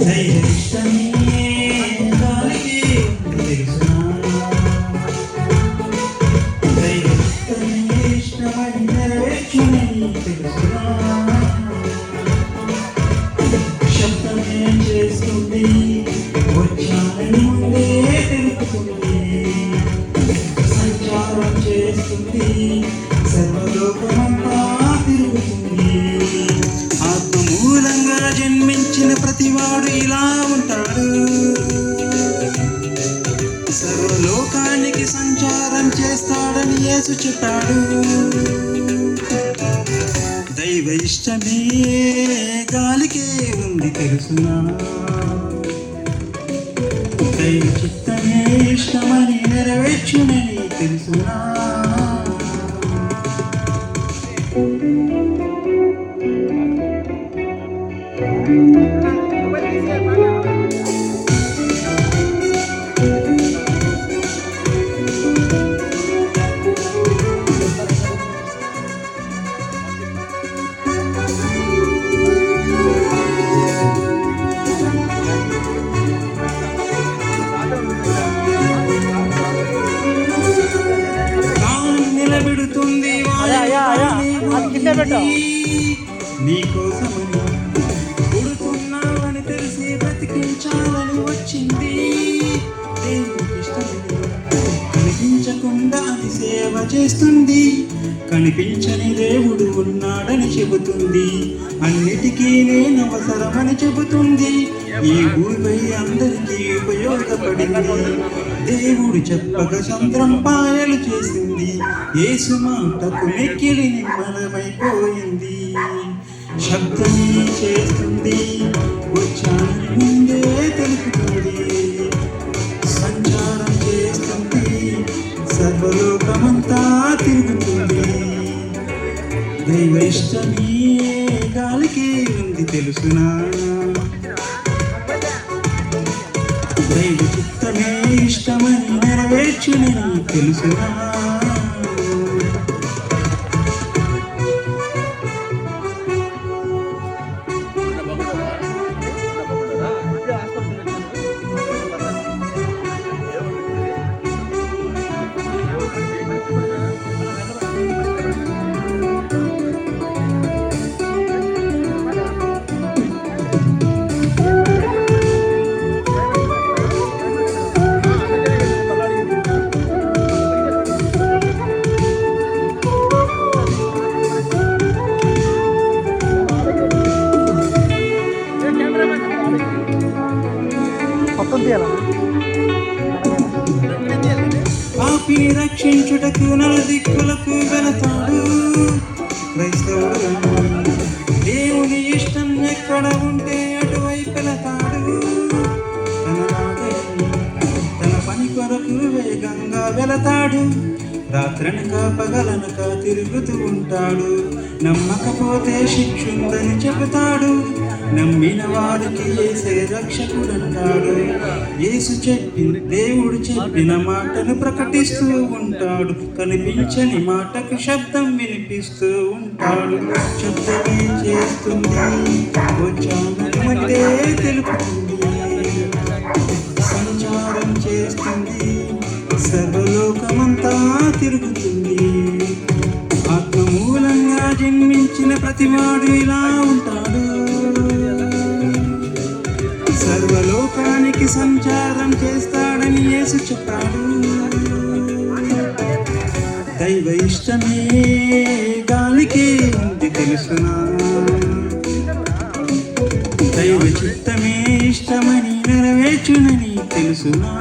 దైవ ఇష్టమే గాలికి తెలుసునా, దైవ ఇష్టమే ఇష్టమని నెరవేర్చునని తెలుసునా, శబ్దమే చేస్తుంది వచ్చానని ముందే తెలుపుతుంది, సంచారం చేస్తుంది సర్వలోకమంతా తిరుగుతుంది. ఆత్మమూలంగా జన్మించిన ప్రతివాడు ఇలా ఉంటాడు, సర్వలోకానికి సంచారం చేస్తాడని యేసు చెప్పాడు. దైవ ఇష్టమే గాలికే ఉంది తెలుసునా, దైవ చిత్తమే ఇష్టమని నెరవేర్చునని తెలుసునా. నిలబెడుతుంది నీకోసమని, పుడుతున్నావని తెలిసి బ్రతికించాలని వచ్చింది. దేవుడికి ఇష్టమని కనిపించకుండా అది సేవ చేస్తుంది, కనిపించని దేవుడు ఉన్నాడని చెబుతుంది, అన్నిటికీ నేను అవసరమని చెబుతుంది. ఈ భూమిపై అందరికీ ఉపయోగపడింది, దేవుడు చెప్పక సంద్రంపాయలు చేసింది, యేసు మాటకు నెక్కిలి నిమ్మలమైపోయింది. శబ్దమే చేస్తుంది వచ్చానని ముందే తెలుపుతుంది, సంచారం చేస్తుంది సర్వలోకమంతా తిరుగుతుంది. దైవ ఇష్టమే గాలికి ఉంది తెలుసునా, దైవ చిత్తమే ఇష్టమని నెరవేర్చునని తెలుసునా. పాపిని రక్షించుటకు నలుదిక్కులకు వెళతాడు క్రైస్తవుడు, దేవుని ఇష్టం ఎక్కడ ఉంటే అటువైపు వెళతాడు. తన పని కొరకు వేగంగా వెళతాడు, రాత్రనక పగలనక తిరుగుతూ ఉంటాడు. నమ్మకపోతే శిక్షుందని చెబుతాడు, నమ్మిన వారికి యేసే రక్షకుడంటాడు. యేసు దేవుడు చెప్పిన మాటను ప్రకటిస్తూ ఉంటాడు, కనిపించని మాటకు శబ్దం వినిపిస్తూ ఉంటాడు. శబ్దమే చేస్తుంది వచ్చానని ముందే తెలుపుతుంది, సంచారం చేస్తుంది సర్వలోకమంతా తిరుగుతుంది. ఆత్మమూలంగా జన్మించిన ప్రతివాడు ఇలా ఉంటాడు, సర్వలోకానికి సంచారం చేస్తాడని యేసు చెప్పాడు. దైవ ఇష్టమే గాలికి ఉంది తెలుసునా, దైవ చిత్తమే ఇష్టమని నెరవేర్చునని తెలుసునా.